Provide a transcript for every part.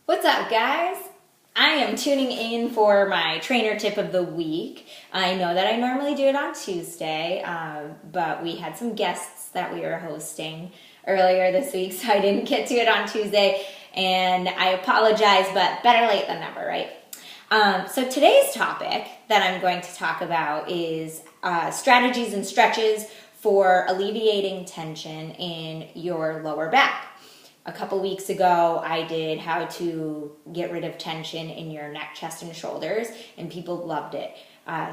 What's up, guys? I am tuning in for my trainer tip of the week. I know that I normally do it on Tuesday, but we had some guests that we were hosting earlier this week, so I didn't get to it on Tuesday, and I apologize, but better late than never, right? So today's topic that I'm going to talk about is strategies and stretches for alleviating tension in your lower back. A couple weeks ago, I did how to get rid of tension in your neck, chest, and shoulders, and people loved it.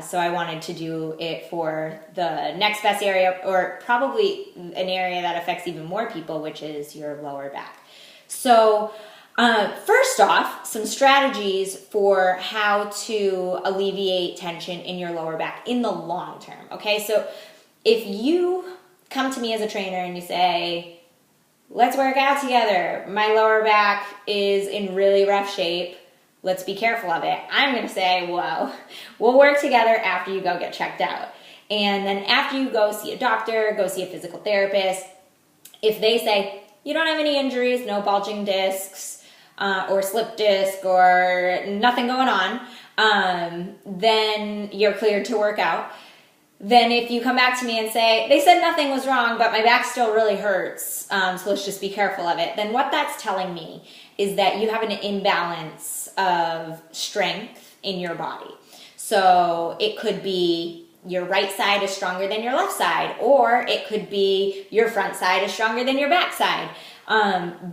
So I wanted to do it for the next best area, or probably an area that affects even more people, which is your lower back. So first off, some strategies for how to alleviate tension in your lower back in the long term. Okay, so if you come to me as a trainer and you say, let's work out together, my lower back is in really rough shape, let's be careful of it, I'm going to say, well, we'll work together after you go get checked out. And then after you go see a doctor, go see a physical therapist, if they say, you don't have any injuries, no bulging discs, or slip disc, or nothing going on, then you're cleared to work out. Then if you come back to me and say, they said nothing was wrong, but my back still really hurts, so let's just be careful of it, then what that's telling me is that you have an imbalance of strength in your body. So it could be your right side is stronger than your left side, or it could be your front side is stronger than your back side.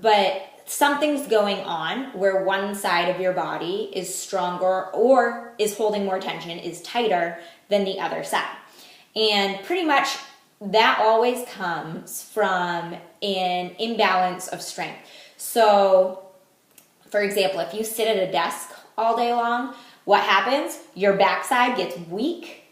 But something's going on where one side of your body is stronger or is holding more tension, is tighter than the other side. And pretty much that always comes from an imbalance of strength. So, for example, if you sit at a desk all day long, what happens? Your backside gets weak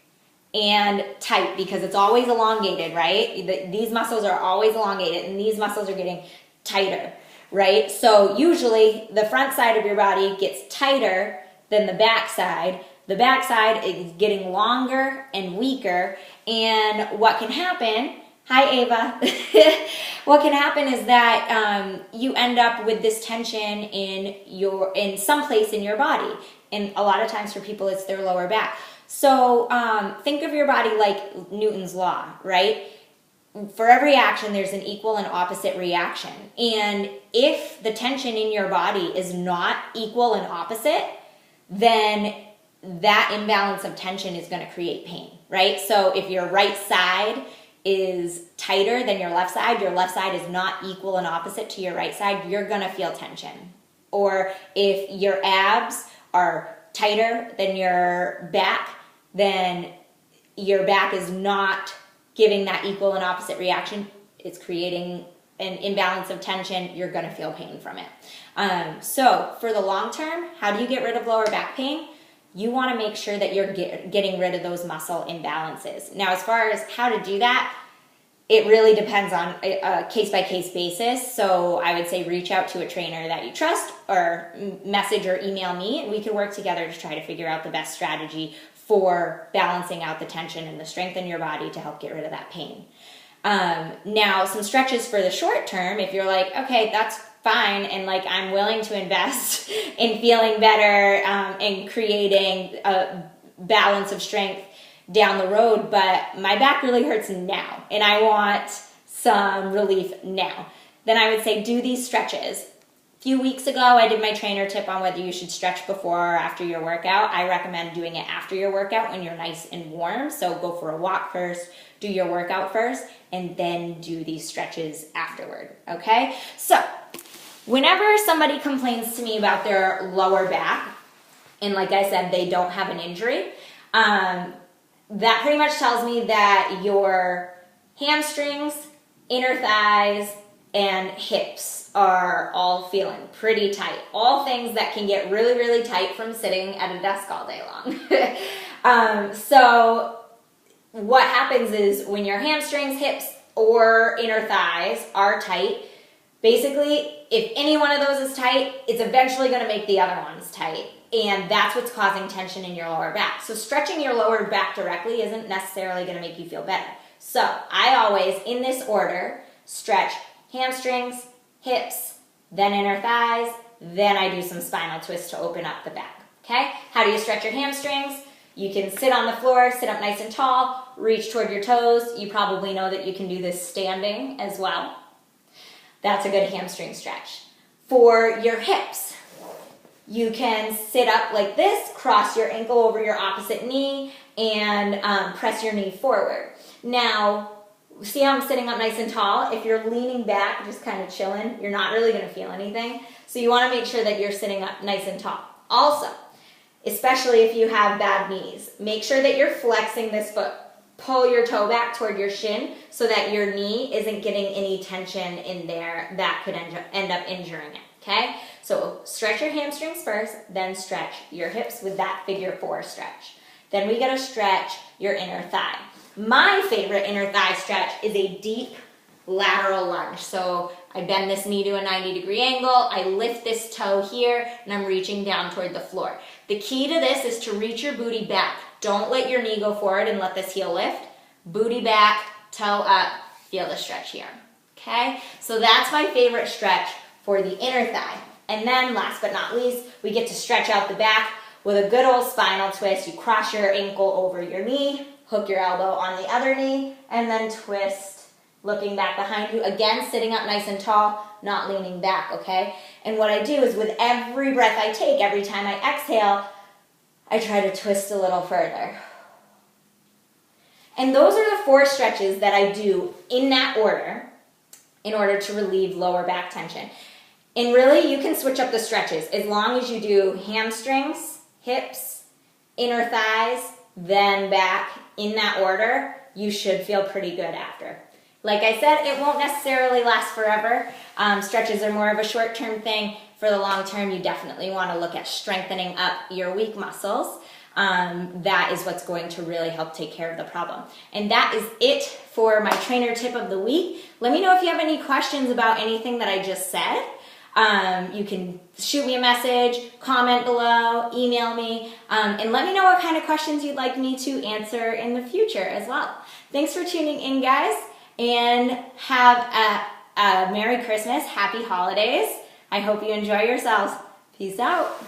and tight because it's always elongated, right? These muscles are always elongated and these muscles are getting tighter, right? So usually the front side of your body gets tighter than the back side. The backside is getting longer and weaker, and what can happen, hi Ava, what can happen is that you end up with this tension in some place in your body, and a lot of times for people it's their lower back. So think of your body like Newton's law, right? For every action there's an equal and opposite reaction, and if the tension in your body is not equal and opposite, then that imbalance of tension is going to create pain, right? So if your right side is tighter than your left side is not equal and opposite to your right side, you're going to feel tension. Or if your abs are tighter than your back, then your back is not giving that equal and opposite reaction. It's creating an imbalance of tension. You're going to feel pain from it. So for the long term, how do you get rid of lower back pain? You want to make sure that you're getting rid of those muscle imbalances. Now, as far as how to do that, it really depends on a case-by-case basis. So I would say reach out to a trainer that you trust, or message or email me, and we can work together to try to figure out the best strategy for balancing out the tension and the strength in your body to help get rid of that pain. Now, some stretches for the short term, if you're like, okay, that's fine, and like I'm willing to invest in feeling better and creating a balance of strength down the road, but my back really hurts now and I want some relief now, then I would say do these stretches. A few weeks ago, I did my trainer tip on whether you should stretch before or after your workout. I recommend doing it after your workout when you're nice and warm. So go for a walk first, do your workout first, and then do these stretches afterward, okay? So whenever somebody complains to me about their lower back, and like I said, they don't have an injury, that pretty much tells me that your hamstrings, inner thighs, and hips are all feeling pretty tight. All things that can get really, really tight from sitting at a desk all day long. So what happens is when your hamstrings, hips, or inner thighs are tight, basically, if any one of those is tight, it's eventually going to make the other ones tight. And that's what's causing tension in your lower back. So stretching your lower back directly isn't necessarily going to make you feel better. So I always, in this order, stretch hamstrings, hips, then inner thighs, then I do some spinal twists to open up the back, okay? How do you stretch your hamstrings? You can sit on the floor, sit up nice and tall, reach toward your toes. You probably know that you can do this standing as well. That's a good hamstring stretch. For your hips, you can sit up like this, cross your ankle over your opposite knee, and press your knee forward. Now, see how I'm sitting up nice and tall? If you're leaning back, just kind of chilling, you're not really gonna feel anything. So you wanna make sure that you're sitting up nice and tall. Also, especially if you have bad knees, make sure that you're flexing this foot. Pull your toe back toward your shin so that your knee isn't getting any tension in there that could end up injuring it, okay? So stretch your hamstrings first, then stretch your hips with that figure 4 stretch. Then we gotta stretch your inner thigh. My favorite inner thigh stretch is a deep lateral lunge. So I bend this knee to a 90-degree angle, I lift this toe here, and I'm reaching down toward the floor. The key to this is to reach your booty back. Don't let your knee go forward and let this heel lift. Booty back, toe up, feel the stretch here, okay? So that's my favorite stretch for the inner thigh. And then last but not least, we get to stretch out the back with a good old spinal twist. You cross your ankle over your knee, hook your elbow on the other knee, and then twist, looking back behind you. Again, sitting up nice and tall, not leaning back, okay? And what I do is with every breath I take, every time I exhale, I try to twist a little further. And those are the 4 stretches that I do in that order in order to relieve lower back tension. And really, you can switch up the stretches as long as you do hamstrings, hips, inner thighs, then back in that order. You should feel pretty good after. Like I said, it won't necessarily last forever. Stretches are more of a short-term thing. For the long term, you definitely want to look at strengthening up your weak muscles. That is what's going to really help take care of the problem. And that is it for my trainer tip of the week. Let me know if you have any questions about anything that I just said. You can shoot me a message, comment below, email me, and let me know what kind of questions you'd like me to answer in the future as well. Thanks for tuning in, guys, and have a Merry Christmas, Happy Holidays. I hope you enjoy yourselves. Peace out.